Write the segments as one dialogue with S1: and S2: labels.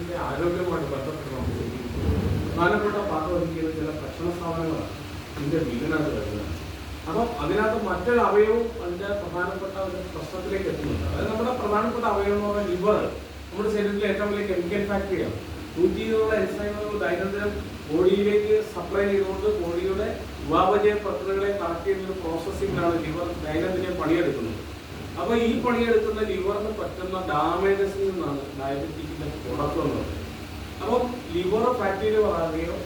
S1: ശരീരത്തിന്റെ ആരോഗ്യവുമായിട്ട് ബന്ധപ്പെട്ട് നമുക്ക് പ്രധാനപ്പെട്ട പാത്രം വഹിക്കുന്ന ചില ഭക്ഷണ സാധനങ്ങളാണ് ഇതിന്റെ വീടിനകത്ത് വരുന്നത്. അപ്പം അതിനകത്ത് മറ്റൊരു അവയവവും അതിന്റെ പ്രധാനപ്പെട്ട ഒരു പ്രശ്നത്തിലേക്ക് എത്തുന്നുണ്ട്. അതായത് നമ്മുടെ പ്രധാനപ്പെട്ട അവയവം എന്ന് പറഞ്ഞാൽ ലിവർ നമ്മുടെ ശരീരത്തിലെ ഏറ്റവും വലിയ കെമിക്കൽ ഫാക്ടറിയാണ്. 120 എൻസൈമുകൾ ദൈനംദിനം ബോഡിയിലേക്ക് സപ്ലൈ ചെയ്തുകൊണ്ട് ബോഡിയുടെ ഉപാപചയ പ്രക്രിയകളെ കറക്റ്റ് ചെയ്യുന്ന പ്രോസസ്സിങ്ങിലാണ് ലിവർ ദൈനംദിനം പണിയെടുക്കുന്നത്. അപ്പോൾ ഈ പണിയെടുക്കുന്ന ലിവറിന് പറ്റുന്ന ഡാമേജസിൽ നിന്നാണ് ഡയബറ്റിക്കിന്റെ തുടക്കം എന്ന് പറയുന്നത്. അപ്പം ലിവർ ഫാറ്റി ലിവർ ആകുകയോ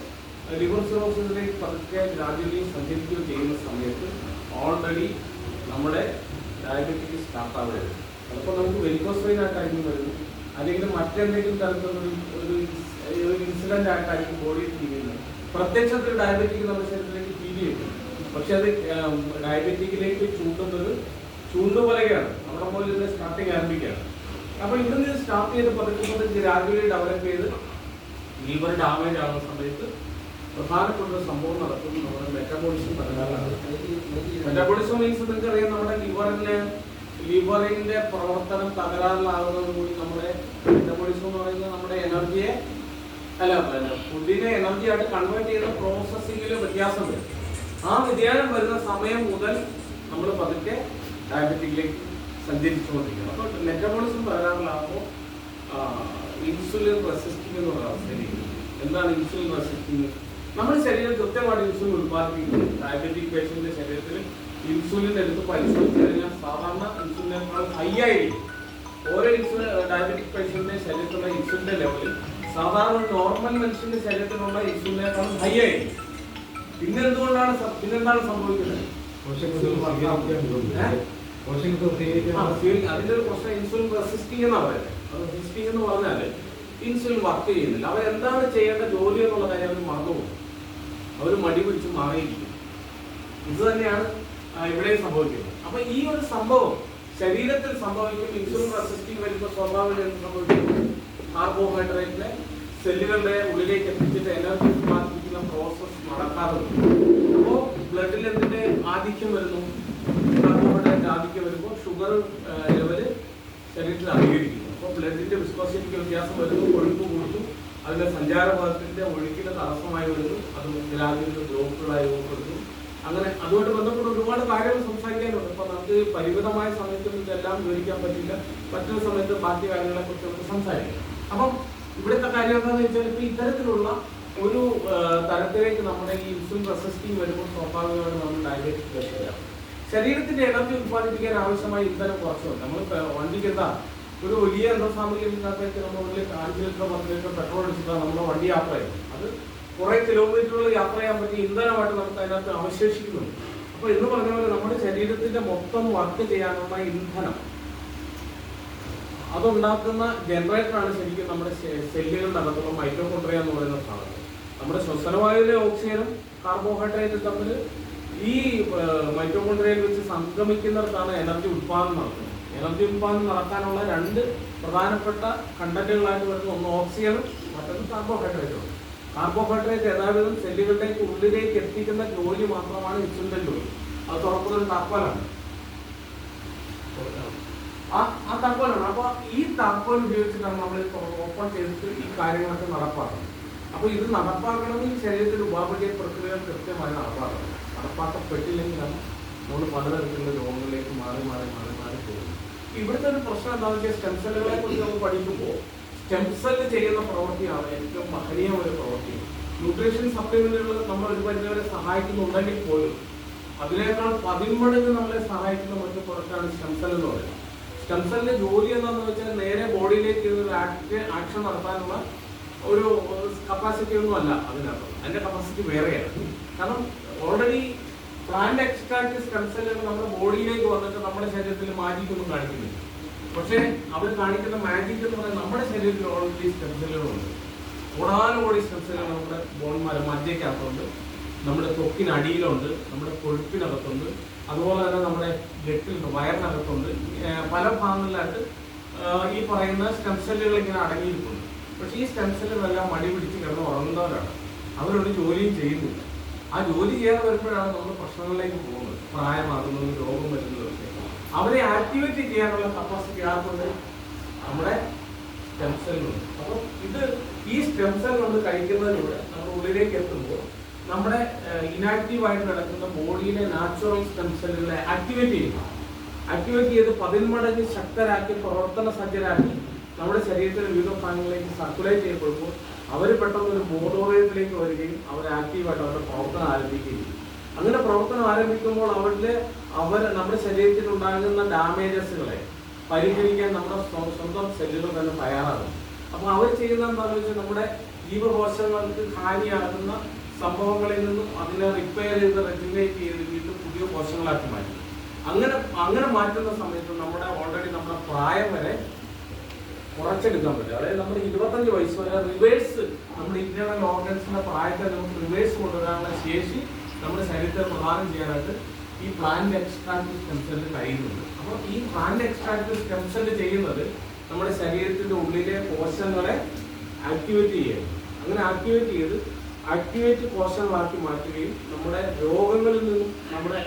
S1: ലിവർ സിറോസിസിലേക്ക് പതുക്കെ ഗ്രാജുവലി സഞ്ചരിക്കുകയോ ചെയ്യുന്ന സമയത്ത് ഓൾറെഡി നമ്മുടെ ഡയബറ്റിക് സ്റ്റാർട്ടാവരുത്. ചിലപ്പോൾ നമുക്ക് വെരിക്കോസ് വെയിൻ ആയിട്ടായിരിക്കും വരുന്നത്, അല്ലെങ്കിൽ മറ്റെന്തെങ്കിലും തരത്തിലുള്ള ഒരു ഇൻസിഡന്റ് ആയിട്ടായിരിക്കും ബോഡിയിൽ ഫീൽ ചെയ്യുന്നത്. പ്രത്യക്ഷത്തിൽ ഡയബറ്റിക് നമ്മുടെ ശരീരത്തിലേക്ക് ഫീൽ ചെയ്യുന്നു, പക്ഷെ അത് ഡയബറ്റിക്കിലേക്ക് ചൂണ്ടുന്നത് ചൂണ്ടുപോലെയാണ്. നമ്മുടെ മുകളിൽ ഇത് സ്റ്റാർട്ടിങ് ആരംഭിക്കുകയാണ്. അപ്പോൾ ഇവിടുന്ന് സ്റ്റാർട്ട് ചെയ്ത് പതുക്കെ ഗ്രാജുവലി ഡെവലപ്പ് ചെയ്ത് ലിവർ ഡാമേജ് ആകുന്ന സമയത്ത് പ്രധാനപ്പെട്ട ഒരു സംഭവം നടക്കും നമ്മുടെ മെറ്റബോളിസം തകരാറാണ്. മെറ്റബോളിസം മീൻസ് നിങ്ങൾക്ക് അറിയാം, നമ്മുടെ ലിവറിന്റെ പ്രവർത്തനം തകരാറിലാകുന്നത് കൂടി നമ്മുടെ മെറ്റബോളിസം എന്ന് പറയുന്നത് നമ്മുടെ എനർജിയെ ഫുഡിനെ എനർജി ആയിട്ട് കൺവേർട്ട് ചെയ്യുന്ന പ്രോസസ്സിങ്ങിൽ വ്യത്യാസം വരും. ആ വ്യതിയാനം വരുന്ന സമയം മുതൽ നമ്മൾ പതുക്കെ ഡയബറ്റിക്കിലേക്ക് സഞ്ചരിച്ചുകൊണ്ടിരിക്കണം. അപ്പോൾ മെറ്റബോളിസം തകരാറിലാകുമ്പോൾ ഇൻസുലിൻ റെസിസ്റ്റിംഗ് എന്ന് പറയുന്ന അവസ്ഥയിലേക്ക്. എന്താണ് ഇൻസുലിൻ റെസിസ്റ്റിംഗ്? നമ്മുടെ ശരീരം കൃത്യമായിട്ട് ഇൻസുലിൻ ഉത്പാദിപ്പിക്കുന്നു. ഡയബറ്റിക് പേഷ്യന്റിന്റെ ശരീരത്തിൽ ഇൻസുലിൻ എടുത്ത് പരിശോധിച്ച് കഴിഞ്ഞാൽ സാധാരണ ഇൻസുലിനേക്കാൾ ഹൈ ആയിരിക്കും. ഓരോ ഡയബറ്റിക് പേഷ്യന്റിന്റെ ശരീരത്തിലുള്ള ഇൻസുലിന്റെ ലെവലിൽ സാധാരണ നോർമൽ മനുഷ്യന്റെ ശരീരത്തിലുള്ള ഇൻസുലിനേക്കാളും ഹൈ ആയിരിക്കും. പിന്നെന്താണ് സംഭവിക്കുന്നത്? അതിന്റെ ഒരു പ്രശ്നം ഇൻസുലിൻ റെസിസ്റ്റിംഗ് എന്നാ പറയുന്നത്. അത് റെസിസ്റ്റിംഗ് എന്ന് പറഞ്ഞാൽ ഇൻസുലിൻ വർക്ക് ചെയ്യുന്നില്ല. അവരെന്താണ് ചെയ്യേണ്ട ജോലി എന്നുള്ള കാര്യം അവർ മറന്നുപോകും. അവർ മടി പിടിച്ച് മാറിയിരിക്കും. ഇത് തന്നെയാണ് ഇവിടെ സംഭവിക്കുന്നത്. അപ്പൊ ഈ ഒരു സംഭവം ശരീരത്തിൽ സംഭവിക്കും. ഇൻസുലിൻ റെസിസ്റ്റിംഗ് വരുമ്പോൾ സ്വാഭാവികം സംഭവിക്കുന്നത് കാർബോഹൈഡ്രേറ്റിനെ സെല്ലുകളുടെ ഉള്ളിലേക്ക് എത്തിച്ചിട്ട് എനർജി ഉത്പാദിപ്പിക്കുന്ന പ്രോസസ് നടക്കാതെ. അപ്പോൾ ബ്ലഡിൽ എന്തിന്റെ ആധിക്യം വരുന്നു? കാർബോഹൈഡ്രേറ്റ് ആധിക്യം വരുമ്പോൾ ഷുഗർ ലെവല് ശരീരത്തിൽ അധികരിക്കുന്നു. അപ്പോൾ ബ്ലഡിന്റെ വിസ്കോസിറ്റിക്ക് വ്യത്യാസം വരുന്നു, കൊഴുപ്പ് കൂടുന്നു, അതിന്റെ സഞ്ചാരപഥത്തിന്റെ ഒഴുക്കിന്റെ തടസ്സമായി വരുന്നു, അത് ഗ്രാജുവൽ ബ്ലോക്കുകളായി രൂപപ്പെടുന്നു. അങ്ങനെ അതുമായിട്ട് ബന്ധപ്പെട്ട് ഒരുപാട് കാര്യങ്ങൾ സംസാരിക്കാനുണ്ട്. അപ്പൊ നമുക്ക് പരിമിതമായ സമയത്ത് ഇതെല്ലാം വിവരിക്കാൻ പറ്റില്ല. മറ്റൊരു സമയത്ത് ബാക്കി കാര്യങ്ങളെ കുറിച്ച് നമുക്ക് സംസാരിക്കാം. അപ്പം ഇവിടുത്തെ കാര്യം എന്താണെന്ന് വെച്ചാൽ ഇപ്പൊ ഇത്തരത്തിലുള്ള ഒരു തരത്തിലേക്ക് നമ്മുടെ ഈ ഇൻസുലിൻ റെസിസ്റ്റിംഗ് വരുമ്പോൾ സ്വാഭാവികമായിട്ട് നമ്മൾ ഡയബറ്റിക് പേഷ്യന്റാണ്. ശരീരത്തിന്റെ എനർജി ഉത്പാദിപ്പിക്കാൻ ആവശ്യമായ ഇന്ധനം കുറച്ചുണ്ട്. നമ്മൾ വണ്ടിക്ക് എന്താ ഒരു വലിയ യന്ത്രസാമഗ്രിക്കകത്തേക്ക് നമ്മൾ 5 ലിറ്റർ 10 ലിറ്റർ പെട്രോൾ അടിച്ചിട്ടാണ് നമ്മുടെ വണ്ടി യാത്ര ചെയ്യുന്നത്. അത് കുറെ കിലോമീറ്ററുകൾ യാത്ര ചെയ്യാൻ പറ്റിയ ഇന്ധനമായിട്ട് നമുക്ക് അതിനകത്ത് അവശേഷിക്കുന്നുണ്ട്. അപ്പൊ എന്ന് പറഞ്ഞ പോലെ നമ്മുടെ ശരീരത്തിന്റെ മൊത്തം വർക്ക് ചെയ്യാനുള്ള ഇന്ധനം അതുണ്ടാക്കുന്ന ജനറേറ്ററാണ് ശരിക്കും നമ്മുടെ സെല്ലുകളുടെ അകത്തുള്ള മൈറ്റോകോൺട്രിയ എന്ന് പറയുന്ന സാധനം. നമ്മുടെ ശ്വസനവായുവിലെ ഓക്സിജനും കാർബോഹൈഡ്രേറ്റും തമ്മിൽ ഈ മൈറ്റോകോൺട്രിയയിൽ വെച്ച് സംഗമിക്കുന്നിടത്താണ് എനർജി ഉത്പാദനം നടക്കുന്നത്. എനർജി ഉത്പാദനം നടക്കാനുള്ള 2 പ്രധാനപ്പെട്ട കണ്ടന്റുകളായിട്ട് വരുന്ന ഒന്ന് ഓക്സിജനും മറ്റൊന്ന് കാർബോഹൈഡ്രേറ്റും. കാർബോഹൈഡ്രേറ്റ് യഥാവിധം സെല്ലുകളുടെ ഉള്ളിലേക്ക് എത്തിക്കുന്ന ജോലി മാത്രമാണ് ഇൻസുലിന്റെ ജോലി. അത് തുറക്കുന്ന ഒരു താക്കോലാണ്. ആ താക്കോലാണ്. അപ്പൊ ഈ താക്കോൽ ഉപയോഗിച്ചിട്ടാണ് നമ്മൾ ഓപ്പൺ ചെയ്തിട്ട് ഈ കാര്യങ്ങളൊക്കെ നടപ്പാക്കുന്നത്. അപ്പൊ ഇത് നടപ്പാക്കണമെങ്കിൽ ശരീരത്തിൽ ഉപാപചയ പ്രക്രിയകൾ കൃത്യമായി നടപ്പാക്കണം. നടപ്പാക്കപ്പെട്ടില്ലെങ്കിലാണ് നമ്മൾ പലതരത്തിലുള്ള രോഗങ്ങളിലേക്ക് മാറി പോകുന്നത്. ഇവിടുത്തെ ഒരു പ്രശ്നം എന്താണെന്ന് വെച്ചാൽ സ്റ്റെം സെല്ലുകളെ കുറിച്ച് നമ്മൾ പഠിക്കുമ്പോൾ സ്റ്റെം സെല്ല് ചെയ്യുന്ന പ്രവൃത്തിയാണ് ഏറ്റവും മഹനീയമായ ഒരു പ്രവൃത്തി. ന്യൂട്രീഷൻ സപ്ലിമെന്റുകൾ നമ്മൾ ഒരു പരിധിവരെ സഹായിക്കുന്നുണ്ടെങ്കിൽ പോലും അതിനേക്കാൾ 10 മടങ്ങ് നമ്മളെ സഹായിക്കുന്ന മറ്റു പ്രൊഡക്റ്റാണ് സ്റ്റെം സെൽ എന്ന് പറയുന്നത്. സ്റ്റെം സെല്ലിന്റെ ജോലി എന്താണെന്ന് വെച്ചാൽ നേരെ ബോഡിയിലേക്ക് ഒരു ആക്ഷൻ നടത്താനുള്ള ഒരു കപ്പാസിറ്റി ഒന്നും അല്ല അതിനകത്ത്. അതിന്റെ കപ്പാസിറ്റി വേറെയാണ്. കാരണം ഓൾറെഡി പ്ലാന്റ് എക്സ്ട്രാക്ട് സ്റ്റെം സെല്ലുകൾ നമ്മുടെ ബോഡിയിലേക്ക് വന്നിട്ട് നമ്മുടെ ശരീരത്തിൽ മാജിക് ഒന്നും കാണിക്കുന്നില്ല. പക്ഷേ അവർ കാണിക്കുന്ന മാജിക് എന്ന് പറയുന്നത് നമ്മുടെ ശരീരത്തിൽ ഓൾറെഡി സ്റ്റെം സെല്ലുകളുണ്ട്. കോടാനുകോടി സ്റ്റെം സെല്ലുകൾ നമ്മുടെ ബോൺമാരെ മജ്ജയ്ക്കകത്തുണ്ട്, നമ്മുടെ ത്വക്കിനടിയിലുണ്ട്, നമ്മുടെ കൊഴുപ്പിനകത്തുണ്ട്, അതുപോലെ തന്നെ നമ്മുടെ ഗട്ടിലുണ്ട്, വയറിനകത്തുണ്ട്. പല ഭാഗങ്ങളിലായിട്ട് ഈ പറയുന്ന സ്റ്റെം സെല്ലുകൾ ഇങ്ങനെ അടങ്ങിയിരിക്കുന്നു. പക്ഷേ ഈ സ്റ്റെം സെല്ലുകളെല്ലാം മടി പിടിച്ച് കിടന്ന് ഉറങ്ങുന്നവരാണ്. അവരൊരു ജോലിയും ചെയ്യുന്നില്ല. ആ ജോലി ചെയ്യാതെ വരുമ്പോഴാണ് നമ്മൾ പ്രശ്നങ്ങളിലേക്ക് പോകുന്നത്. പ്രായമാകുന്നതും രോഗം വരുന്നതൊക്കെ അവരെ ആക്ടിവേറ്റ് ചെയ്യാനുള്ള കപ്പാസിറ്റി ആർക്കുണ്ട്? നമ്മുടെ സ്റ്റെം സെല്ലുണ്ട്. അപ്പോൾ ഇത് സ്റ്റെം സെൽ നമ്മൾ കഴിക്കുന്നതിലൂടെ നമ്മുടെ ഉള്ളിലേക്ക് എത്തുമ്പോൾ നമ്മുടെ ഇനാക്റ്റീവ് ആയിട്ട് കിടക്കുന്ന ബോഡിയിലെ നാച്ചുറൽ സ്റ്റെം സെല്ലുകളെ ആക്ടിവേറ്റ് ചെയ്ത് 10 മടങ്ങ് ശക്തരാക്കി പ്രവർത്തന സജ്ജരാക്കി നമ്മുടെ ശരീരത്തിലെ വിവിധ ഭാഗങ്ങളിലേക്ക് സർക്കുലേറ്റ് ചെയ്യപ്പെടുമ്പോൾ അവർ പെട്ടെന്ന് ഒരു ബോധോദയത്തിലേക്ക് വരികയും അവർ ആക്റ്റീവായിട്ട് അവരുടെ പ്രവർത്തനം ആരംഭിക്കുകയും ചെയ്യും. അങ്ങനെ പ്രവർത്തനം ആരംഭിക്കുമ്പോൾ അവർ നമ്മുടെ ശരീരത്തിൽ ഉണ്ടാകുന്ന ഡാമേജസുകളെ പരിഹരിക്കാൻ നമ്മുടെ സ്വന്തം സെല്ലുകൾ തന്നെ തയ്യാറാകും. അപ്പൊ അവർ ചെയ്യുന്ന എന്താണെന്ന് വെച്ചാൽ നമ്മുടെ ജീവകോശങ്ങൾക്ക് ഹാനിയാകുന്ന സംഭവങ്ങളിൽ നിന്നും അതിനെ റിപ്പയർ ചെയ്ത് റെജുനേറ്റ് ചെയ്ത് വീണ്ടും പുതിയ കോശങ്ങളാക്കി മാറ്റും. അങ്ങനെ മാറ്റുന്ന സമയത്ത് ഓൾറെഡി നമ്മുടെ പ്രായം വരെ കുറച്ചെടുക്കാൻ പറ്റും. അതായത് നമ്മൾ 25 വയസ്സ് വരെ റിവേഴ്സ് നമ്മുടെ ഇന്റേണൽ ഓർഗൻസിന്റെ പ്രായത്തെ നമുക്ക് റിവേഴ്സ് കൊണ്ടുവരാനുള്ള ശേഷി നമ്മുടെ ശരീരത്തിൽ പ്രദാനം ചെയ്യാനായിട്ട് ഈ പ്ലാന്റ് എക്സ്ട്രാക്റ്റീവ് സ്റ്റെം സെല്ലിന് കഴിയുന്നുണ്ട്. അപ്പോൾ ഈ പ്ലാന്റ് എക്സ്ട്രാക്റ്റീവ് സ്റ്റെം സെല്ല് ചെയ്യുന്നത് നമ്മുടെ ശരീരത്തിന്റെ ഉള്ളിലെ കോശങ്ങളെ ആക്ടിവേറ്റ് ചെയ്യുക. അങ്ങനെ ആക്ടിവേറ്റ് കോശങ്ങളാക്കി മാറ്റുകയും നമ്മുടെ രോഗങ്ങളിൽ നിന്നും നമ്മുടെ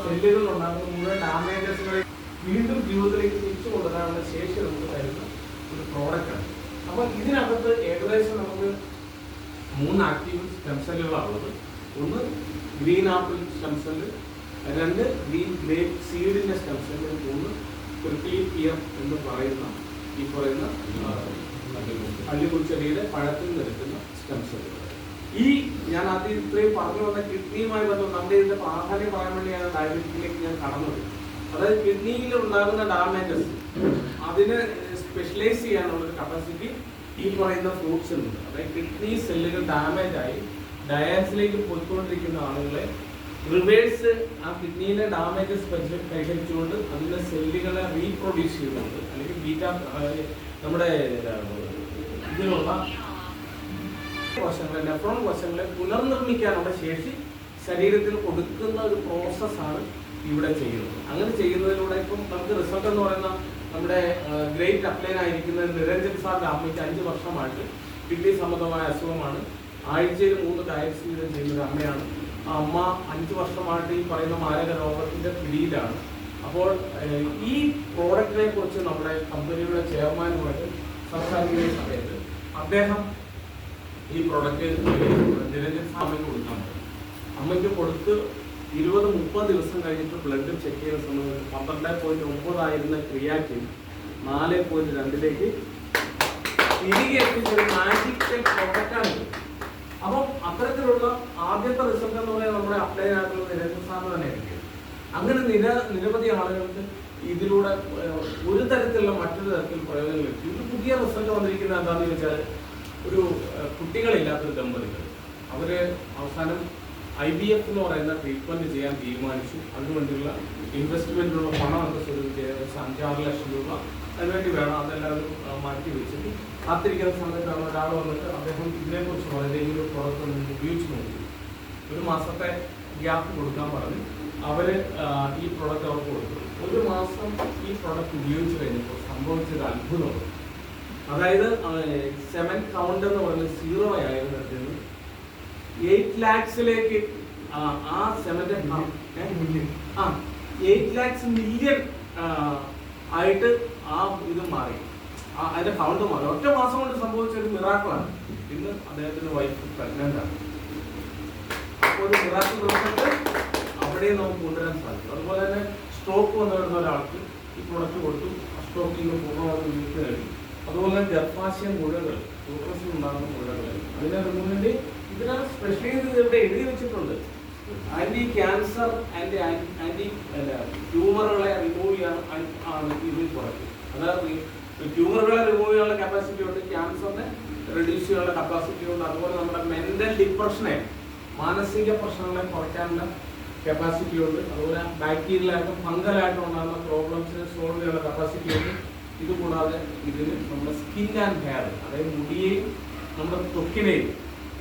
S1: സെല്ലുകളിൽ ഉണ്ടാകുന്ന മുഴുവൻ ഡാമേജസുകളെ വീണ്ടും ജീവിതത്തിലേക്ക് തിരിച്ചു കൊണ്ടുവരാനുള്ള ശേഷി നമുക്ക് തരുന്ന ഒരു പ്രോഡക്റ്റാണ്. അപ്പോൾ ഇതിനകത്ത് ഏകദേശം നമുക്ക് 3 ആക്റ്റീവ് സ്റ്റെം സെല്ലുകളാണുള്ളത്. ഒന്ന് green apple stem cell, 2 green grape സീഡിന്റെ സ്റ്റെം സെല്ല്, 3 പ്രിക്ലി പിയർ എന്ന് പറയുന്ന അള്ളിക്കുറിച്ചെടിയുടെ പഴത്തിൽ നിൽക്കുന്ന സ്റ്റെം സെല്ലുകൾ. ഞാൻ ആദ്യം ഇത്രയും പറഞ്ഞു വന്ന കിഡ്നിയുമായി ബന്ധം നമ്മുടെ ഇതിന്റെ പ്രാധാന്യം പറയാൻ വേണ്ടിയാണ് ഡയബറ്റിസിലേക്ക് ഞാൻ കടന്നത്. അതായത് കിഡ്നിയിൽ ഉണ്ടാകുന്ന ഡാമേജസ് അതിന് സ്പെഷ്യലൈസ് ചെയ്യാനുള്ള ഒരു കപ്പാസിറ്റി ഈ പറയുന്ന ഫ്രൂട്ട്സിനുണ്ട്. അതായത് കിഡ്നി സെല്ലുകൾ ഡാമേജ് ആയി ഡയാലിസിലേക്ക് പോയിക്കൊണ്ടിരിക്കുന്ന ആളുകളെ റിവേഴ്സ് ആ കിഡ്നിയിലെ ഡാമേജസ് പരിഹരിച്ചുകൊണ്ട് അതിന്റെ സെല്ലുകളെ റീപ്രൊഡ്യൂസ് ചെയ്യുന്നുണ്ട്. അല്ലെങ്കിൽ നമ്മുടെ ഇതിലുള്ള കോശങ്ങളെ നെഫ്രോൺ കോശങ്ങളെ പുനർനിർമ്മിക്കാനുള്ള ശേഷി ശരീരത്തിൽ കൊടുക്കുന്ന ഒരു പ്രോസസ്സാണ് ഇവിടെ ചെയ്യുന്നത്. അങ്ങനെ ചെയ്യുന്നതിലൂടെ ഇപ്പം നമുക്ക് റിസൾട്ട് എന്ന് പറയുന്ന നമ്മുടെ ഗ്രേറ്റ് അപ്ലൈൻ ആയിരിക്കുന്ന നിരഞ്ജൻ സാറിന്റെ അമ്മയ്ക്ക് 5 വർഷമായിട്ട് കിഡ്നി സംബന്ധമായ അസുഖമാണ്. ആഴ്ചയിൽ 3 ഡയറ്റ്സ് വീതം ചെയ്യുന്ന ഒരു അമ്മയാണ്. ആ അമ്മ 5 വർഷമായിട്ട് ഈ പറയുന്ന മാരക രോഗത്തിന്റെ പിടിയിലാണ്. അപ്പോൾ ഈ പ്രോഡക്റ്റിനെ കുറിച്ച് നമ്മുടെ കമ്പനിയുടെ ചെയർമാനുമായിട്ട് സംസാരിക്കുന്ന സമയത്ത് അദ്ദേഹം ഈ പ്രോഡക്റ്റ് നിരഞ്ജൻ അമ്മയ്ക്ക് കൊടുക്കാൻ പറ്റും. അമ്മയ്ക്ക് കൊടുത്ത് 20-30 ദിവസം കഴിഞ്ഞിട്ട് ബ്ലഡ് ചെക്ക് ചെയ്യുന്ന സമയത്ത് 12.9 ആയിരുന്ന ക്രിയാറ്റിൻ 4.2 തിരികെ എത്തിച്ചൊരു മാജിക്കൽ പ്രോഡക്റ്റാണ്. അപ്പം അത്തരത്തിലുള്ള ആദ്യത്തെ റിസൾട്ട് എന്ന് പറയുന്നത് നമ്മുടെ അപ്ലൈ ആയിട്ടുള്ള നിരഞ്ജൻ സാറിന് തന്നെ കിട്ടിയത്. അങ്ങനെ നിരവധി ആളുകൾക്ക് ഇതിലൂടെ ഒരു തരത്തിലുള്ള മറ്റൊരു തരത്തിൽ പ്രയോജനം ലഭിച്ചു. ഇത് പുതിയ റിസൾട്ട് വന്നിരിക്കുന്നത് എന്താണെന്ന് ചോദിച്ചാൽ ഒരു കുട്ടികളില്ലാത്തൊരു ദമ്പതികൾ അവര് അവസാനം IVF എന്ന് പറയുന്ന ട്രീറ്റ്മെന്റ് ചെയ്യാൻ തീരുമാനിച്ചു. അതിനുവേണ്ടിയുള്ള ഇൻവെസ്റ്റ്മെന്റിനുള്ള പണമൊക്കെ സ്വരൂപിച്ച് 5-6 ലക്ഷം രൂപ അതിനുവേണ്ടി വേണം. അതെല്ലാവരും മാറ്റി വെച്ചിട്ട് കാത്തിരിക്കുന്ന സമയത്താണ് ഒരാൾ വന്നിട്ട് അദ്ദേഹം ഇതിനെക്കുറിച്ച് വളരെ ഈ ഒരു പ്രോഡക്റ്റ് ഒന്ന് ഉപയോഗിച്ച് നോക്കി. 1 മാസത്തെ ഗ്യാപ്പ് കൊടുക്കാൻ പറഞ്ഞു. അവര് ഈ പ്രോഡക്റ്റ് അവർക്ക് കൊടുത്തു. 1 മാസം ഈ പ്രോഡക്റ്റ് ഉപയോഗിച്ച് കഴിഞ്ഞപ്പോൾ സംഭവിച്ചൊരു അത്ഭുതമാണ്. അതായത് സെമൻ കൗണ്ട് എന്ന് പറയുന്നത് 0 ആയിരുന്നു. 8 lakhsലേക്ക് ആ സെമന്റെ 8 lakhs മില്യൺ ആയിട്ട് ആ ഇത് മാറി. അതിന്റെ കൗണ്ട് മാറി. 1 മാസം കൊണ്ട് സംഭവിച്ച ഒരു മിറാക്കിളാണ്. ഇന്ന് അദ്ദേഹത്തിന്റെ വൈഫ് പ്രഗ്നന്റ് ആണ്. അപ്പോൾ ഒരു മിറാക്കിൾ റിസൾട്ട് അവിടെ നമുക്ക് കൊണ്ടുവരാൻ സാധിക്കും. അതുപോലെ തന്നെ സ്ട്രോക്ക് വന്നിരുന്ന ഒരാൾക്ക് ഈ പ്രൊഡക്റ്റ് കൊടുത്തു. സ്ട്രോക്ക് ഇന്ന് പൂർണ്ണമായിട്ട് വീഴ്ച കഴിഞ്ഞു. അതുപോലെ ഗർഭാശയ മുഴകൾ, യൂട്രസിൽ ഉണ്ടാകുന്ന മുഴകൾ അതിനെ റിമൂവിന്റെ ഇതിനാണ് സ്പെഷ്യലി ഇവിടെ എഴുതി വെച്ചിട്ടുണ്ട്. ആന്റി ക്യാൻസർ ആന്റി ട്യൂമറുകളെ റിമൂവ് ചെയ്യാൻ ഇത് പ്രോഡക്റ്റ്. അതായത് ട്യൂമറുകളെ റിമൂവ് ചെയ്യാനുള്ള കപ്പാസിറ്റി ഉണ്ട്, ക്യാൻസറിനെ റെഡ്യൂസ് ചെയ്യാനുള്ള കപ്പാസിറ്റി ഉണ്ട്. അതുപോലെ നമ്മുടെ മെന്റൽ ഡിപ്രഷനെ, മാനസിക പ്രശ്നങ്ങളെ കുറയ്ക്കാനുള്ള കപ്പാസിറ്റി ഉണ്ട്. അതുപോലെ ബാക്ടീരിയലായിട്ടും ഫംഗലായിട്ടും ഉണ്ടാകുന്ന പ്രോബ്ലംസിനെ സോൾവ് ചെയ്യാനുള്ള കപ്പാസിറ്റി ഉണ്ട്. ഇതുകൂടാതെ ഇതിന് നമ്മുടെ സ്കിൻ ആൻഡ് ഹെയർ, അതായത് മുടിയെയും നമ്മുടെ ത്വക്കിനെയും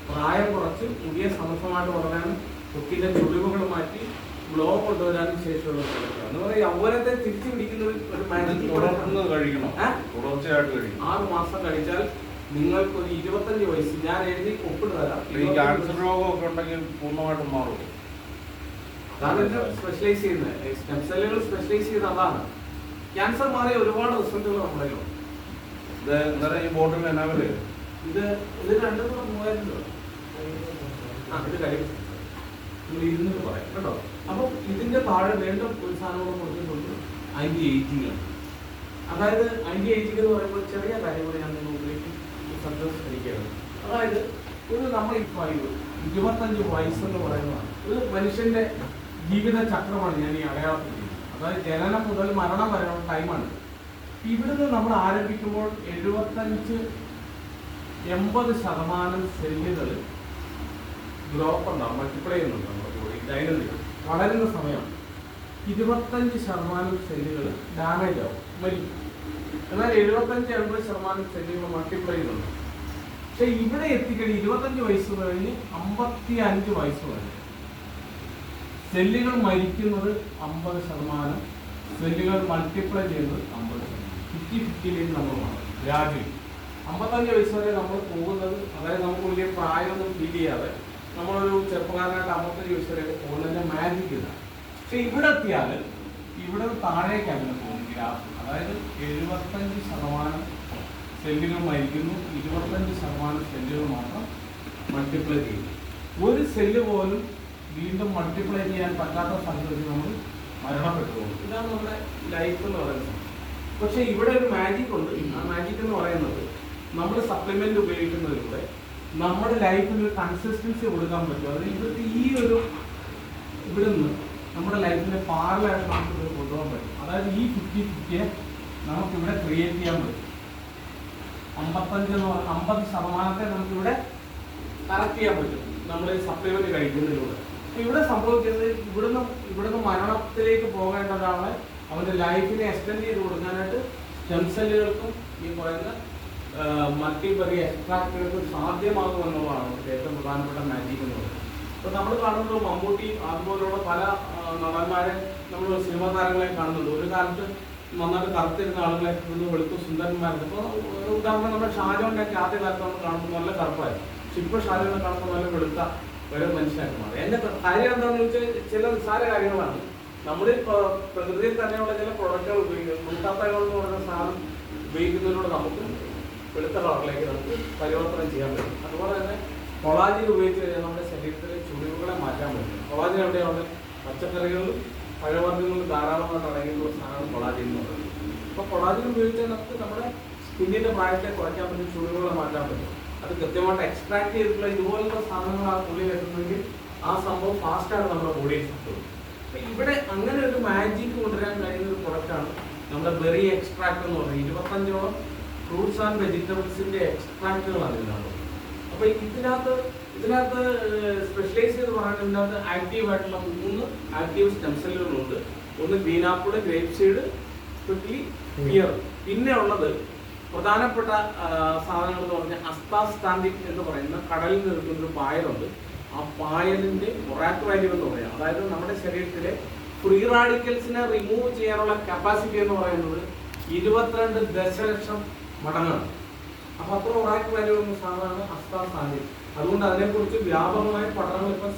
S1: പ്രായം കുറച്ച് പുതിയ സമർത്ഥമായിട്ട് വളരാനും ത്വക്കിന്റെ ചുളിവുകൾ മാറ്റി ഗ്ലോ കൊണ്ടുവരാനും ശേഷിയുള്ള പ്രോഡക്റ്റാണ്. എന്ന് പറയുക യൗവനത്തെ തിരിച്ചു പിടിക്കുന്ന ഒരു മാജിക് കഴിക്കണം. 6 മാസം കഴിച്ചാൽ നിങ്ങൾക്ക് ഒരു 25 വയസ്സ് ഞാൻ എഴുതി ഒപ്പിട്ട് തരാം.
S2: ക്യാൻസർ രോഗമൊക്കെ ഉണ്ടെങ്കിൽ പൂർണ്ണമായിട്ടും മാറും.
S1: സ്പെഷ്യലൈസ് ചെയ്യുന്നത് സ്റ്റെം സെല്ലുകൾ സ്പെഷ്യലൈസ് ചെയ്യുന്ന അതാണ്. ക്യാൻസർ മാറിയ ഒരുപാട് റിസൾട്ടുകൾ നമ്മുടെ
S2: ഈ ബോട്ടിൽ എന്നാ വില?
S1: ഇത് രണ്ടും കൂടെ 3000 രൂപ. ഇത് കഴിയും നിങ്ങൾ ഇരുന്നിട്ട് പറയാം കേട്ടോ. അപ്പം ഇതിന്റെ താഴെ വീണ്ടും ഒരു സാധനം കൂടെ കൊടുത്തിട്ടുണ്ട്, ആന്റി ഏജിങ് ആണ്. അതായത് ആന്റി ഏജിങ് എന്ന് പറയുമ്പോൾ ചെറിയ കാര്യം കൂടെ ഞാൻ നിങ്ങളിലേക്ക് ശ്രദ്ധിക്കുകയാണ്. അതായത് നമ്മൾ 25 വയസ്സെന്ന് പറയുന്നതാണ് ഒരു മനുഷ്യന്റെ ജീവിത ചക്രമാണ് ഞാൻ ഈ അടയാളപ്പെടുത്തിയത്. അതായത് ജനനം മുതൽ മരണം വരെയുള്ള ടൈമാണ്. ഇവിടുന്ന് നമ്മൾ ആരംഭിക്കുമ്പോൾ 75-80% സെല്ലുകൾ ഗ്രോപ്പ് ഉണ്ടാവും, മൾട്ടിപ്ലൈ ചെയ്യുന്നുണ്ട് നമ്മുടെ ബോഡി ദൈനംദിനം വളരുന്ന സമയമാണ്. 25% സെല്ലുകൾ ഡാമേജ് ആവും, മരിക്കും. എന്നാൽ 75-80% സെല്ലുകൾ മൾട്ടിപ്ലൈ ചെയ്യുന്നുണ്ട്. പക്ഷെ ഇവിടെ എത്തിക്കഴിഞ്ഞ് 25 വയസ്സ് കഴിഞ്ഞ് 55 വയസ്സ് വരെ സെല്ലുകൾ മരിക്കുന്നത് 50%, സെല്ലുകൾ മൾട്ടിപ്ലൈ ചെയ്യുന്നത് 50%. 50-50ലേക്ക് നമ്മൾ മാറും രാജ്യം. 55 വയസ്സ് വരെ നമ്മൾ പോകുന്നത്, അതായത് നമുക്ക് വലിയ പ്രായമൊന്നും ഫീൽ ചെയ്യാതെ നമ്മളൊരു ചെറുപ്പക്കാരനായിട്ട് 55 വയസ്സ് വരെ പോകുന്നതിന്റെ മാജിക് ഇതാണ്. പക്ഷെ ഇവിടെ എത്തിയാൽ ഇവിടെ താഴേക്ക് അങ്ങനെ പോകും ഗ്രാഫ്. അതായത് 75% സെല്ലുകൾ മരിക്കുന്നു, 25% സെല്ലുകൾ മാത്രം മൾട്ടിപ്ലൈ ചെയ്യുന്നു. ഒരു സെല്ല് പോലും വീണ്ടും മൾട്ടിപ്ലൈ ചെയ്യാൻ പറ്റാത്ത സാഹചര്യത്തിൽ നമ്മൾ മരണപ്പെട്ടു പോകും. ഇതാണ് നമ്മുടെ ലൈഫ് എന്ന് പറയുന്നത്. പക്ഷെ ഇവിടെ ഒരു മാജിക് ഉണ്ട്. ആ മാജിക് എന്ന് പറയുന്നത് നമ്മൾ സപ്ലിമെന്റ് ഉപയോഗിക്കുന്നതിലൂടെ നമ്മുടെ ലൈഫിൽ ഒരു കൺസിസ്റ്റൻസി കൊടുക്കാൻ പറ്റും. അത് ഇവിടുത്തെ ഈ ഒരു ഇവിടെ നിന്ന് നമ്മുടെ ലൈഫിന്റെ പാരലായിട്ട് നമുക്ക് കൊണ്ടുപോകാൻ പറ്റും. അതായത് ഈ 50-50 നമുക്കിവിടെ ക്രിയേറ്റ് ചെയ്യാൻ പറ്റും. 50% നമുക്കിവിടെ കറക്റ്റ് ചെയ്യാൻ പറ്റും നമ്മൾ സപ്ലിമെന്റ് കഴിക്കുന്നതിലൂടെ. ഇവിടെ സംഭവിക്കുന്നത് ഇവിടുന്ന് മരണത്തിലേക്ക് പോകേണ്ട ഒരാളെ അവന്റെ ലൈഫിനെ എക്സ്റ്റെൻഡ് ചെയ്ത് കൊടുക്കാനായിട്ട് സ്റ്റെം സെല്ലുകൾക്കും ഈ പറയുന്ന മൾട്ടിബറി എക്സ്ട്രാക്റ്റുകൾക്കും സാധ്യമാകും എന്നുള്ളതാണ് ഏറ്റവും പ്രധാനപ്പെട്ട മാജിക് എന്ന് പറയുന്നത്. അപ്പോൾ നമ്മൾ കാണുന്നത് മമ്മൂട്ടി അതുപോലുള്ള പല നടന്മാരെ നമ്മൾ സിനിമാ താരങ്ങളെ കാണുന്നുണ്ട്. ഒരു കാലത്ത് നന്നായിട്ട് കറുത്തിരുന്ന ആളുകളെ നിന്ന് വെളുത്ത സുന്ദരന്മാരുണ്ട്. ഇപ്പോൾ ഉദാഹരണം നമ്മുടെ ഷാജോണിൻ്റെയൊക്കെ ആദ്യ കാലത്ത് നമ്മൾ കാണുമ്പോൾ നല്ല കറുപ്പായിരുന്നു. പക്ഷെ ഇപ്പോൾ ഷാജോണിനെ കാണുമ്പോൾ നല്ല വെളുത്ത ഒരു മനുഷ്യനായിട്ട് മാറി. എൻ്റെ കാര്യം എന്താണെന്ന് ചോദിച്ചാൽ ചില നിസ്സാര കാര്യങ്ങളാണ്. നമ്മൾ പ്രകൃതിയിൽ തന്നെയുള്ള ചില പ്രൊഡക്റ്റുകൾ ഉപയോഗിക്കുന്നത്, ഗ്ലൂട്ടാത്തയോൾ എന്ന് പറയുന്ന സാധനം ഉപയോഗിക്കുന്നതിലൂടെ നമുക്ക് വെളുത്ത കളറിലേക്ക് നമുക്ക് പരിവർത്തനം ചെയ്യാൻ പറ്റും. അതുപോലെ തന്നെ കൊളാജിൻ ഉപയോഗിച്ച് കഴിഞ്ഞാൽ നമ്മുടെ ശരീരത്തിലെ ചുളിവുകളെ മാറ്റാൻ പറ്റും. കൊളാജിൻ എവിടെയാണ്? പച്ചക്കറികളിലും പഴവർഗ്ഗങ്ങളിലും ധാരാളമായിട്ട് അടങ്ങിയിട്ടുള്ള സാധനമാണ് കൊളാജിൻ എന്ന് പറയുന്നത്. അപ്പോൾ കൊളാജിൻ ഉപയോഗിച്ചാൽ നമുക്ക് നമ്മുടെ സ്കിന്നിൻ്റെ പ്രായത്തെ കുറയ്ക്കാൻ പറ്റും, ചുളിവുകളെ മാറ്റാൻ പറ്റും. അത് കൃത്യമായിട്ട് എക്സ്ട്രാക്ട് ചെയ്തിട്ടുള്ള ഇതുപോലുള്ള സാധനങ്ങളാണ് ഉള്ളിൽ എത്തുന്നതെങ്കിൽ ആ സംഭവം ഫാസ്റ്റാണ് നമ്മുടെ ബോഡിയിൽ കിട്ടുന്നത്. അപ്പം ഇവിടെ അങ്ങനെ ഒരു മാജിക് കൊണ്ടുവരാൻ കഴിയുന്ന ഒരു പ്രൊഡക്റ്റാണ് നമ്മുടെ ബെറി എക്സ്ട്രാക്ട് എന്ന് പറയുന്നത്. 25ഓളം ഫ്രൂട്ട്സ് ആൻഡ് വെജിറ്റബിൾസിന്റെ എക്സ്ട്രാക്റ്റുകളാണ് ഇതിനകത്ത്. അപ്പോൾ ഇതിനകത്ത് സ്പെഷ്യലൈസ് ചെയ്ത് പറയുന്നത് ഇതിനകത്ത് ആക്റ്റീവ് ആയിട്ടുള്ള 3 ആക്റ്റീവ് സ്റ്റെം സെല്ലുകളുണ്ട്. ഒന്ന് green apple, grape seed, prickly pear. പിന്നെ ഉള്ളത് പ്രധാനപ്പെട്ട സാധനങ്ങൾ എന്ന് പറഞ്ഞാൽ അസ്താസ്റ്റാൻഡിക് എന്ന് പറയുന്ന കടലിൽ നിൽക്കുന്ന ഒരു പായലുണ്ട്. ആ പായലിന്റെ മൊറാക്ക് വാല്യൂ എന്ന് പറയാം. അതായത് നമ്മുടെ ശരീരത്തിലെ ഫ്രീ റാഡിക്കൽസിനെ റിമൂവ് ചെയ്യാനുള്ള കപ്പാസിറ്റി എന്ന് പറയുന്നത് 22 ദശലക്ഷം മടങ്ങാണ്. അപ്പൊ അത്ര മൊറാക്ക് വാല്യൂ എന്ന സാധനമാണ് അസ്താസ്റ്റാൻഡിക്. അതുകൊണ്ട് അതിനെക്കുറിച്ച് വ്യാപകമായ പഠനങ്ങൾ ഇപ്പം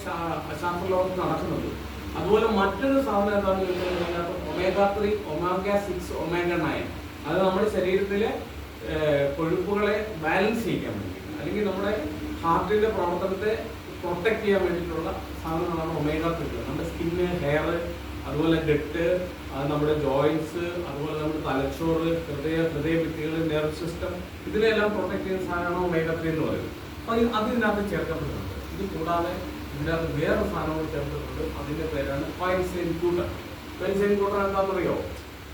S1: ശാസ്ത്രലോകത്ത് നടക്കുന്നുണ്ട്. അതുപോലെ മറ്റൊരു സാധനം എന്താണെന്ന് ചോദിച്ചാൽ omega-3, omega-6, omega-9. അത് നമ്മുടെ ശരീരത്തിലെ കൊഴുപ്പുകളെ ബാലൻസ് ചെയ്യാൻ വേണ്ടി, അല്ലെങ്കിൽ നമ്മുടെ ഹാർട്ടിന്റെ പ്രവർത്തനത്തെ പ്രൊട്ടക്ട് ചെയ്യാൻ വേണ്ടിയിട്ടുള്ള സാധനങ്ങളാണ് omega-3. നമ്മുടെ സ്കിന്ന്, ഹെയർ, അതുപോലെ ഗട്ട്, നമ്മുടെ ജോയിന്റ്സ്, അതുപോലെ നമ്മുടെ തലച്ചോറ്, ഹൃദയഭിത്തികൾ, നെർവ് സിസ്റ്റം, ഇതിനെല്ലാം പ്രൊട്ടക്ട് ചെയ്യുന്ന സാധനമാണ് omega-3 എന്ന് പറയുന്നത്. അപ്പോൾ അതിനകത്ത് ചേർക്കപ്പെട്ടിട്ടുണ്ട്. ഇത് കൂടാതെ ഇതിനകത്ത് വേറെ സാധനങ്ങൾ ചേർത്തിട്ടുണ്ട്. അതിന്റെ പേരാണ് പൈൻസൈൻ ക്യൂട്ടൻ. പൈൻസൈൻ ക്യൂട്ടൻ എന്താണെന്നറിയോ?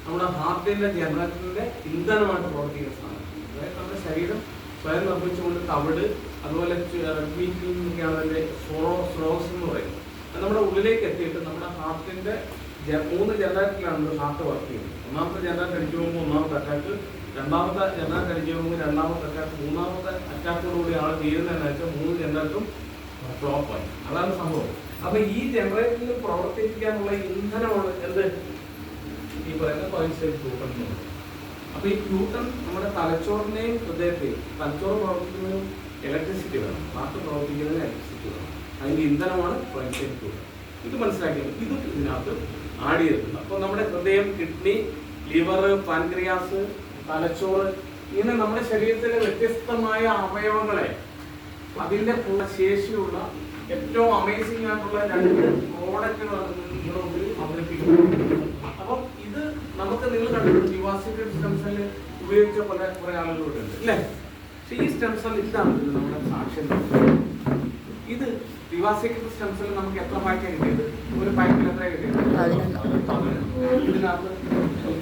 S1: നമ്മുടെ ഹാർട്ടിന്റെ ജനറേറ്ററിന്റെ ഇന്ധനമായിട്ട് പ്രവർത്തിക്കുന്ന സാധനം. അതായത് നമ്മുടെ ശരീരം സ്വയം നിർമ്മിച്ചുകൊണ്ട് തവിട്, അതുപോലെ റെഡ്മീറ്റിലൊക്കെയാണ് അതിന്റെ സ്രോസ് എന്ന് പറയുന്നത്. അത് നമ്മുടെ ഉള്ളിലേക്ക് എത്തിയിട്ട് നമ്മുടെ ഹാർട്ടിന്റെ 3 ജനറേറ്ററിലാണ് ഹാർട്ട് വർക്ക് ചെയ്യുന്നത്. ഒന്നാമത്തെ ജനറേറ്റർ അടിച്ചു പോകുമ്പോൾ ഒന്നാമത്തെ അറ്റാക്ക്, രണ്ടാമത്തെ ജനറേറ്റർ അടിച്ചു പോകുമ്പോൾ രണ്ടാമത്തെ അറ്റാക്ക്, മൂന്നാമത്തെ അറ്റാക്കോടുകൂടി ആൾ തീരുന്നതെന്ന് വെച്ചാൽ 3 ജനറേറ്ററും ഫ്ലോപ്പായി. അതാണ് സംഭവം. അപ്പൊ ഈ ജനറേറ്ററിൽ പ്രവർത്തിപ്പിക്കാനുള്ള ഇന്ധനമാണ് എന്ത് ഈ പറയുന്ന പൈൻസൈൻ ക്യൂട്ടൻ എന്ന് പറയുന്നത്. അപ്പൊ ഈ ക്യൂട്ടൻ നമ്മുടെ തലച്ചോറിനെയും ഹൃദയത്തെയും, തലച്ചോറ് പ്രവർത്തിക്കുന്നതിനും ഇലക്ട്രിസിറ്റി വേണം, ഹാർട്ട് പ്രവർത്തിക്കുന്നതിന് ഇലക്ട്രിസിറ്റി വേണം. അതിന്റെ ഇന്ധനമാണ് പൈൻസൈൻ ക്യൂട്ടൻ. ഇത് മനസ്സിലാക്കിയത് ഇതും ഇതിനകത്ത് ആഡ് ചെയ്തിട്ടുണ്ട്. അപ്പോൾ നമ്മുടെ ഹൃദയം, കിഡ്നി, ലിവർ, പാൻക്രിയാസ്, തലച്ചോറ് ഇങ്ങനെ നമ്മുടെ ശരീരത്തിലെ വ്യത്യസ്തമായ അവയവങ്ങളെ അതിന്റെ ശേഷിയുള്ള ഏറ്റവും അമേസിംഗ് ആയിട്ടുള്ള 2 പ്രോഡക്റ്റുകളാണ് നിങ്ങളുടെ മുമ്പിൽ അവതരിപ്പിക്കുന്നത്. അപ്പം ഇത് നമുക്ക് നിങ്ങൾ കണ്ടിട്ടുണ്ട് വിവാസിറ്റി സ്റ്റെം സെല്ല് ഉപയോഗിച്ച കുറെ ആളുകളുണ്ട് അല്ലേ? പക്ഷെ ഈ സ്റ്റെം സെൽ ഇതാണ് നമ്മുടെ സാക്ഷ്യം. ഇത് വിവാസിറ്റി സ്റ്റെം സെല്ല് നമുക്ക് എത്ര പാക്കാണ് കിട്ടിയത്? ഒരു പാക്കിൽ എത്ര കിട്ടിയത്? ഇതിനകത്ത്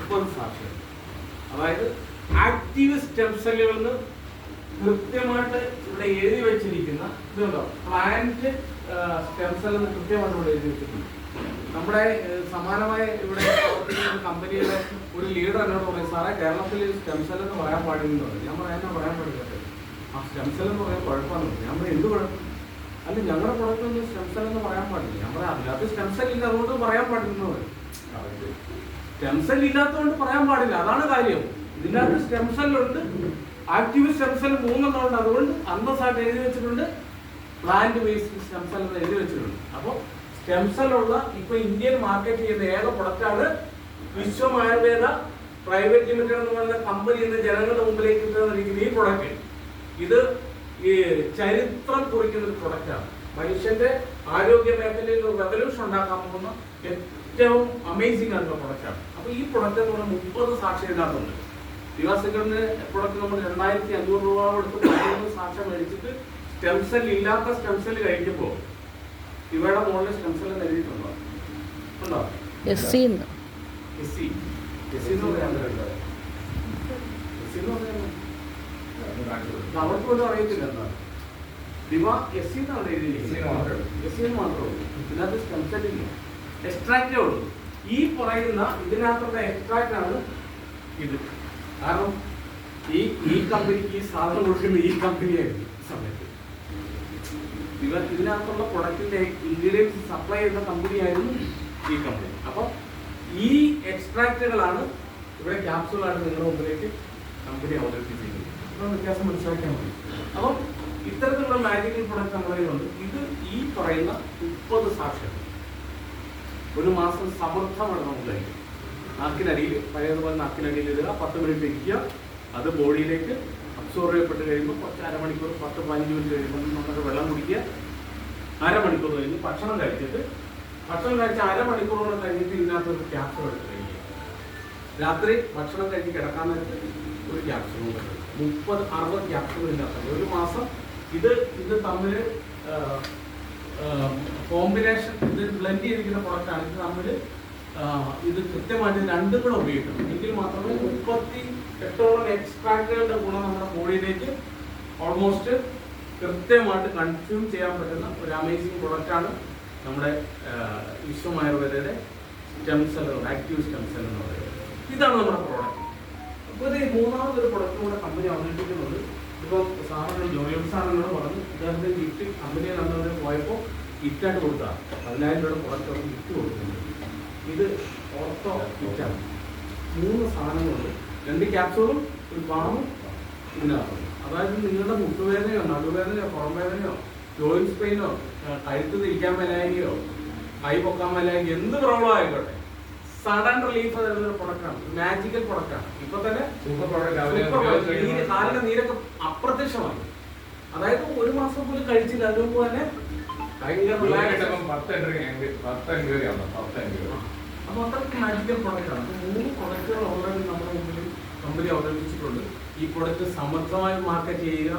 S1: 30 സാക്ഷ്യം. അതായത് ആക്റ്റീവ് സ്റ്റെം സെല്ലുകളിൽ കൃത്യമായിട്ട് ഇവിടെ എഴുതി വെച്ചിരിക്കുന്ന ഇതുണ്ടോ, പ്ലാന്റ് സ്റ്റെം സെൽ എന്ന് കൃത്യമായിട്ട് ഇവിടെ എഴുതി വെച്ചിട്ടുണ്ട്. നമ്മുടെ സമാനമായ ഇവിടെ കമ്പനിയുടെ ഒരു ലീഡർ എന്നോട് പറയും, സാറേ കേരളത്തിൽ സ്റ്റെം സെൽ എന്ന് പറയാൻ പാടില്ലെന്ന് പറയും. ഞാൻ പറയാൻ പാടില്ല, ആ സ്റ്റെം സെൽ എന്ന് പറയാൻ കുഴപ്പമാണ്. ഞാൻ പറയും എന്ത് കുഴപ്പം? അല്ല ഞങ്ങളുടെ പ്രൊഡക്റ്റൊന്നും സ്റ്റെം സെൽ എന്ന് പറയാൻ പാടില്ല. ഞാൻ പറയാം അതിനകത്ത് സ്റ്റെം സെൽ ഇല്ല അതുകൊണ്ട് പറയാൻ പാടില്ലെന്ന് പറയും. സ്റ്റെം സെൽ ഇല്ലാത്തതുകൊണ്ട് പറയാൻ പാടില്ല, അതാണ് കാര്യം. ഇതിനകത്ത് സ്റ്റെം സെല്ലുണ്ട്, ആക്റ്റീവ് സ്റ്റെം സെൽ 3 ഉണ്ട്. അതുകൊണ്ട് അന്തസ്സായിട്ട് എഴുതി വെച്ചിട്ടുണ്ട് പ്ലാന്റ് ബേസ്ഡ് സ്റ്റെം സെൽ എന്ന് എഴുതി വെച്ചിട്ടുണ്ട്. അപ്പോൾ സ്റ്റെം സെൽ ഉള്ള ഇപ്പൊ ഇന്ത്യൻ മാർക്കറ്റ് ചെയ്യുന്ന ഏക പ്രൊഡക്റ്റാണ് വിശ്വം ആയുർവേദ പ്രൈവറ്റ് ലിമിറ്റഡ് എന്ന് പറയുന്ന കമ്പനി ഇന്ന് ജനങ്ങളുടെ മുമ്പിലേക്ക് ഇട്ടിരിക്കുന്ന ഈ പ്രൊഡക്റ്റ്. ഇത് ഈ ചരിത്രം കുറിക്കുന്ന ഒരു പ്രൊഡക്റ്റാണ്. മനുഷ്യന്റെ ആരോഗ്യ മേഖലയിൽ ഒരു റെവല്യൂഷൻ ഉണ്ടാക്കാൻ പോകുന്ന ഏറ്റവും അമേസിംഗ് ആയിട്ടുള്ള പ്രൊഡക്റ്റാണ്. അപ്പൊ ഈ പ്രൊഡക്റ്റ് എന്ന് പറഞ്ഞാൽ 30 സാക്ഷ്യം ഇതിനകത്തുണ്ട്. ദിവാസികളുടെ പ്രൊഡക്റ്റ് നമ്മൾ 2500 രൂപ കൊടുത്ത് 13 സാക്ഷ്യം മേടിച്ചിട്ട് സ്റ്റെം സെൽ ഇല്ലാത്ത സ്റ്റെം സെൽ കഴിക്കുമ്പോൾ ഇവയുടെ മുകളിൽ സ്റ്റെം സെൽ എഴുതിയിട്ടുണ്ടോ? ഉണ്ടോ? അവർക്ക് പോലും അറിയത്തില്ല എന്താണ് ദിവ എസ് എന്നാണ് എഴുതിയിരിക്കുന്നത്. എസ് മാത്രമേ ഉള്ളൂ, ഇതിനകത്ത് സ്റ്റെം സെൽ ഇല്ല, എക്സ്ട്രാക്റ്റേ ഉള്ളൂ. ഈ പറയുന്ന ഇതിനകത്തുള്ള എക്സ്ട്രാക്റ്റ് ആണ് ഇത്. കാരണം ഈ കമ്പനിക്ക് ഈ സാധനം കൊടുക്കുന്ന ഈ കമ്പനിയായിരുന്നു സമയത്ത്. ഇതിനകത്തുള്ള പ്രൊഡക്റ്റിന്റെ ഇൻഗ്രീഡിയൻസ് സപ്ലൈ ചെയ്യുന്ന കമ്പനിയായിരുന്നു ഈ കമ്പനി. അപ്പോൾ ഈ എക്സ്ട്രാക്റ്റുകളാണ് ഇവിടെ ക്യാപ്സൂളായിട്ട് നിങ്ങളുടെ മുമ്പിലേക്ക് കമ്പനി അവതരിപ്പിച്ചിരിക്കുന്നത്. അപ്പോൾ വ്യത്യാസം മനസ്സിലാക്കാൻ മതി. അപ്പം ഇത്തരത്തിലുള്ള മാജിക്കൽ പ്രൊഡക്റ്റ് നമ്മുടെ കയ്യിലുണ്ട്. ഇത് ഈ പറയുന്ന 30 സാക്ഷ്യം ഒരു മാസം സമൃദ്ധമാണ് നമുക്ക് കഴിക്കും. നാക്കിനടിയിൽ പഴയതുപോലെ നാക്കിനടിയിൽ ഇടുക, 10 മിനിറ്റ് ഇരിക്കുക, അത് ബോഡിയിലേക്ക് അബ്സോർവ് ചെയ്യപ്പെട്ട് കഴിയുമ്പോൾ കുറച്ച് അരമണിക്കൂർ 10-15 മിനിറ്റ് കഴിയുമ്പോൾ നമുക്ക് വെള്ളം കുടിക്കുക. അരമണിക്കൂർ കഴിഞ്ഞ് ഭക്ഷണം കഴിച്ചിട്ട് അരമണിക്കൂറോളം കഴിഞ്ഞിട്ട് ഇതിനകത്ത് ഒരു ക്യാപ്സൂൾ എടുത്ത് കഴിക്കുക. രാത്രി ഭക്ഷണം കഴിഞ്ഞ് കിടക്കാൻ നേരത്ത് ഒരു ക്യാപ്സൂൾ 30-60 ക്യാപ്സൂൾ ഇതിനകത്ത് ഒരു മാസം. ഇത് തമ്മിൽ കോമ്പിനേഷൻ, ഇത് ബ്ലെൻഡ് ചെയ്തിരിക്കുന്ന പ്രൊഡക്റ്റാണ്. ഇത് തമ്മിൽ ഇത് കൃത്യമായിട്ട് 2 കൂടെ ഉപയോഗിക്കണം എങ്കിൽ മാത്രമേ 38ഓളം എക്സ്ട്രാക്റ്റുകളുടെ ഗുണം നമ്മുടെ ബോഡിയിലേക്ക് ഓൾമോസ്റ്റ് കൃത്യമായിട്ട് കൺസ്യൂം ചെയ്യാൻ പറ്റുന്ന ഒരു അമേസിംഗ് പ്രൊഡക്റ്റാണ് നമ്മുടെ വിശ്വം ആയുർവേദയുടെ stem cell, active stem cell എന്ന് പറയുന്നത്. ഇതാണ് നമ്മുടെ പ്രോഡക്റ്റ്. അപ്പോൾ ഇത് 3ാമതൊരു പ്രൊഡക്റ്റ് കൂടെ കമ്പനി അവതരിപ്പിക്കുന്നത്. ഇപ്പോൾ സാറിന് ജോലിയോട് സാറിനോട് പറഞ്ഞു ഇദ്ദേഹത്തിന് ഗിഫ്റ്റ് കമ്പനിയിൽ നമ്മൾ പോയപ്പോൾ ഗിഫ്റ്റായിട്ട് കൊടുത്താൽ 10,000 രൂപയുടെ പ്രൊഡക്റ്റ് അവർ ഗിഫ്റ്റ് കൊടുക്കുന്നത്. ഇത് ഓർത്തോ കിറ്റാണ്. 3 സാധനങ്ങളുണ്ട്, 2 ക്യാപ്സൂളും ഒരു ബാമും ഇതിനകത്തുണ്ട്. അതായത് നിങ്ങളുടെ മുട്ടുവേദനയോ നടുവേദനയോ പുറംവേദനയോ ജോയിൻസ് പെയിനോ കഴുത്ത് തിരിക്കാൻ മേലായെങ്കിലോ കൈ പൊക്കാൻ മേലായെങ്കിൽ എന്ത് പ്രോബ്ലം ആയിക്കോട്ടെ സഡൻ റിലീഫ് തരുന്ന ഒരു പ്രൊഡക്റ്റാണ്. മാജിക്കൽ പ്രൊഡക്റ്റാണ്. ഇപ്പൊ തന്നെ കാലിന്റെ നീരൊക്കെ അപ്രത്യക്ഷമായി. അതായത് ഒരു മാസം പോലും കഴിച്ചില്ല, അതിന് മുമ്പ് തന്നെ ഭയങ്കര അപ്പൊ അത്രയ്ക്ക് മാജിക്കൽ പ്രൊഡക്റ്റാണ്. 3 പ്രൊഡക്റ്റുകൾ ഓൾറെഡി നമ്മുടെ മുമ്പിൽ കമ്പനി അവതരിപ്പിച്ചിട്ടുണ്ട്. ഈ പ്രൊഡക്റ്റ് സമർത്ഥമായി മാർക്കറ്റ് ചെയ്യുക,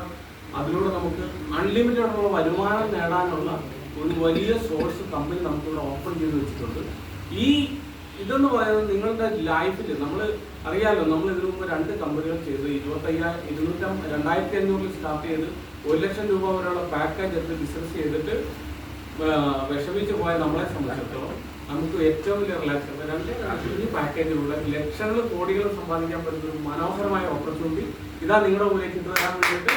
S1: അതിലൂടെ നമുക്ക് അൺലിമിറ്റഡ് ആയിട്ടുള്ള വരുമാനം നേടാനുള്ള ഒരു വലിയ സോഴ്സ് കമ്പനി നമുക്കിവിടെ ഓപ്പൺ ചെയ്ത് വെച്ചിട്ടുണ്ട്. ഇതെന്ന് പറയുന്നത് നിങ്ങളുടെ ലൈഫിൽ നമ്മൾ അറിയാമല്ലോ, നമ്മൾ ഇതിനു മുമ്പ് 2 കമ്പനികൾ ചെയ്തു. 2500 സ്റ്റാർട്ട് ചെയ്ത് 1 ലക്ഷം രൂപ വരെയുള്ള പാക്കേജ് എടുത്ത് ബിസിനസ് ചെയ്തിട്ട് വിഷമിച്ച് പോയ നമ്മളെ സംബന്ധിച്ചിടത്തോളം നമുക്ക് ഏറ്റവും വലിയ റിലാക്സ് 2 പാക്കേജിലുള്ള ലക്ഷങ്ങളും കോടികളും സമ്പാദിക്കാൻ പറ്റുന്ന ഒരു മനോഹരമായ ഓപ്പർച്യൂണിറ്റി ഇതാ നിങ്ങളുടെ മുന്നിലേക്ക് തരാൻ വേണ്ടിയിട്ട്